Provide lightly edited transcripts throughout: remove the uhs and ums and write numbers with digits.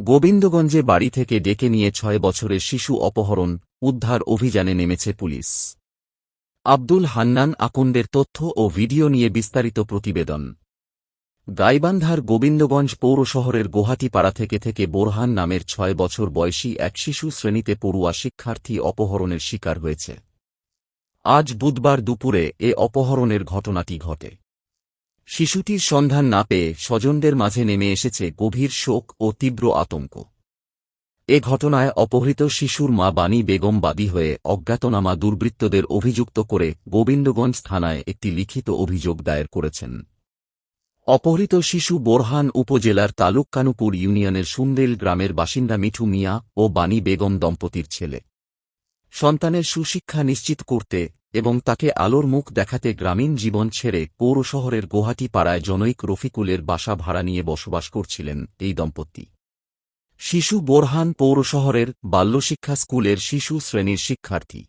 গোবিন্দগঞ্জে বাড়ি থেকে ডেকে নিয়ে ৬ বছরের শিশু অপহরণ উদ্ধার অভিযানে নেমেছে পুলিশ। আব্দুল হান্নান আকুন্দের তথ্য ও ভিডিও নিয়ে বিস্তারিত প্রতিবেদন। গাইবান্ধার গোবিন্দগঞ্জ পৌর শহরের গোহাটিপাড়া থেকে বোরহান নামের ৬ বছর বয়সী এক শিশু শ্রেণীতে পড়ুয়া শিক্ষার্থী অপহরণের শিকার হয়েছে। আজ বুধবার দুপুরে এ অপহরণের ঘটনাটি ঘটে। শিশুটির সন্ধান না পেয়ে স্বজনদের মাঝে নেমে এসেছে গভীর শোক ও তীব্র আতঙ্ক। এ ঘটনায় অপহৃত শিশুর মা বানী বেগম বাদী হয়ে অজ্ঞাতনামা দুর্বৃত্তদের অভিযুক্ত করে গোবিন্দগঞ্জ থানায় একটি লিখিত অভিযোগ দায়ের করেছেন। অপহৃত শিশু বোরহান উপজেলার তালুককানুপুর ইউনিয়নের সুন্দেল গ্রামের বাসিন্দা মিঠু মিয়া ও বানী বেগম দম্পতির ছেলে। সন্তানের সুশিক্ষা নিশ্চিত করতে এবং তাকে আলোর মুখ দেখাতে গ্রামীণ জীবন ছেড়ে পৌর শহরের গোহাটিপাড়ায় জনৈক রফিকুলের বাসা ভাড়া নিয়ে বসবাস করছিলেন এই দম্পতি। শিশু বোরহান পৌর শহরের বাল্যশিক্ষা স্কুলের শিশু শ্রেণীর শিক্ষার্থী।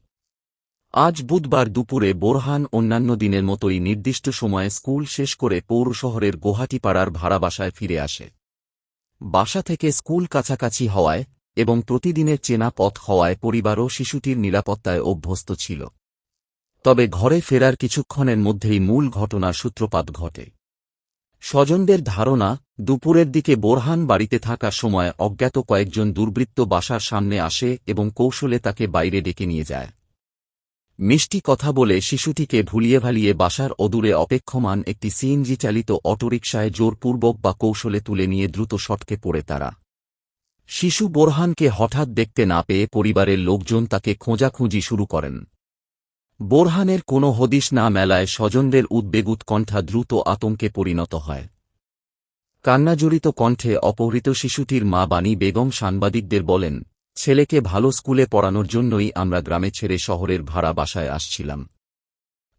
আজ বুধবার দুপুরে বোরহান অন্যান্য দিনের মতোই নির্দিষ্ট সময়ে স্কুল শেষ করে পৌর শহরের গোহাটিপাড়ার ভাড়া বাসায় ফিরে আসে। বাসা থেকে স্কুল কাছাকাছি হওয়ায় এবং প্রতিদিনের চেনা পথ হওয়ায় পরিবারও শিশুটির নিরাপত্তায় অভ্যস্ত ছিল। তবে ঘরে ফেরার কিছুক্ষণের মধ্যেই মূল ঘটনার সূত্রপাত ঘটে। স্বজনদের ধারণা, দুপুরের দিকে বোরহান বাড়িতে থাকার সময় অজ্ঞাত কয়েকজন দুর্বৃত্ত বাসার সামনে আসে এবং কৌশলে তাকে বাইরে ডেকে নিয়ে যায়। মিষ্টি কথা বলে শিশুটিকে ভুলিয়ে ভালিয়ে বাসার অদূরে অপেক্ষমান একটি সিএনজি চালিত অটোরিকশায় জোরপূর্বক বা কৌশলে তুলে নিয়ে দ্রুত সটকে পড়ে তারা। শিশু বোরহানকে হঠাৎ দেখতে না পেয়ে পরিবারের লোকজন তাকে খোঁজাখুঁজি শুরু করেন। বোরহানের কোনো হদিশ না মেলায় স্বজনদের উদ্বেগ উৎকণ্ঠা দ্রুত আতঙ্কে পরিণত হয়। কান্নাজড়িত কণ্ঠে অপহৃত শিশুটির মা বানী বেগম সাংবাদিকদের বলেন, ছেলেকে ভালো স্কুলে পড়ানোর জন্যই আমরা গ্রামে ছেড়ে শহরের ভাড়া বাসায় আসছিলাম।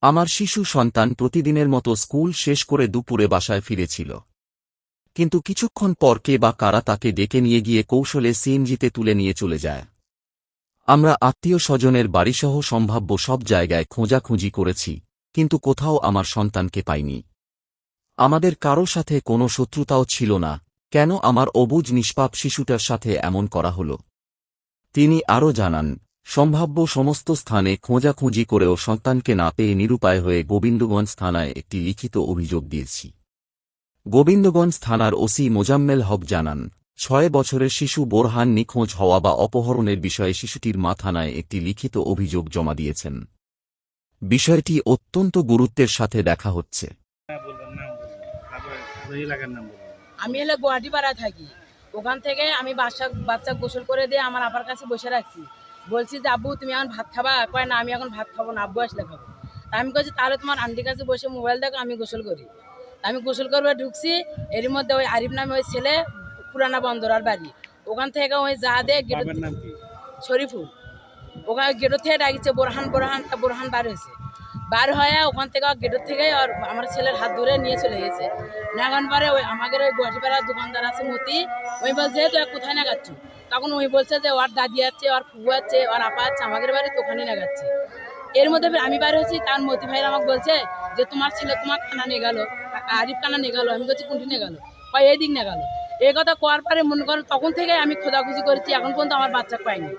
আমার শিশু সন্তান প্রতিদিনের মতো স্কুল শেষ করে দুপুরে বাসায় ফিরেছিল, কিন্তু কিছুক্ষণ পর কে বা কারা তাকে ডেকে নিয়ে গিয়ে কৌশলে সিএনজিতে তুলে নিয়ে চলে যায়। আমরা আত্মীয় স্বজনের বাড়িসহ সম্ভাব্য সব জায়গায় খোঁজাখুঁজি করেছি, কিন্তু কোথাও আমার সন্তানকে পাইনি। আমাদের কারো সাথে কোনো শত্রুতাও ছিল না, কেন আমার অবুঝ নিষ্পাপ শিশুটার সাথে এমন করা হল? তিনি আরও জানান, সম্ভাব্য সমস্ত স্থানে খোঁজাখুঁজি করেও সন্তানকে না পেয়ে নিরুপায় হয়ে গোবিন্দগঞ্জ থানায় একটি লিখিত অভিযোগ দিয়েছি। গোবিন্দগঞ্জ থানার ওসি মোজাম্মেল হক জানান, ৬ বছরের শিশু বোরহান নিখোঁজ হওয়া বা অপহরণের বিষয়ে শিশুটির মা থানায় একটি লিখিত অভিযোগ জমা দিয়েছেন। বিষয়টি অত্যন্ত গুরুত্বের সাথে দেখা হচ্ছে। আমি গোহাটিপাড়ায় থাকি। ওখান থেকে আমি বাচ্চা গোসল করে দিয়ে আমার আপার কাছে বসে রাখছি। বলছি যে আব্বু তুমি এখন ভাত খাবা? কয় না, আমি এখন ভাত খাবো না, আব্বু আসলে খাবো। আমি বলছি তাহলে তোমার আন্টির কাছে বসে মোবাইল দেখো, আমি গোসল করি। আমি গোসল করবে ঢুকছি, এর মধ্যে ওই আরিফ নামে ওই ছেলে, পুরানা বন্দরার বাড়ি, ওখান থেকে ওই যা দে গেট শরীফুল, ওখানে গেটের থেকে ডাকিছে বোরহান বোরহান, বোরহান বার হয়েছে। বার হয়ে ওখান থেকে গেটের থেকে আমার ছেলের হাত ধরে নিয়ে চলে গেছে। নাগান পরে ওই আমাদের ওই গোহাটিপাড়ার দোকানদার আছে মতি, ওই বলছে তুই কোথায় নাগাচ্ছ? তখন ওই বলছে যে ওর দাদি আছে, ওর ফুবু আছে, ওর আপা আছে, আমাদের বাড়ি তো ওখানে নাগাচ্ছে। এর মধ্যে আমি বার হয়েছি, তার মতি ভাইয়ের আমাকে বলছে যে তোমার ছেলে তোমার কানা নিয়ে গেল, আরিফ কানা নিয়ে গেল। আমি বলছি কোনটি নিয়ে গেল? এই দিক নিয়ে গেল। এই কথা কোয়ার পরে মনে করেন তখন থেকে আমি খোঁজাখুঁজি করেছি, এখন পর্যন্ত আমার বাচ্চা পাইনি।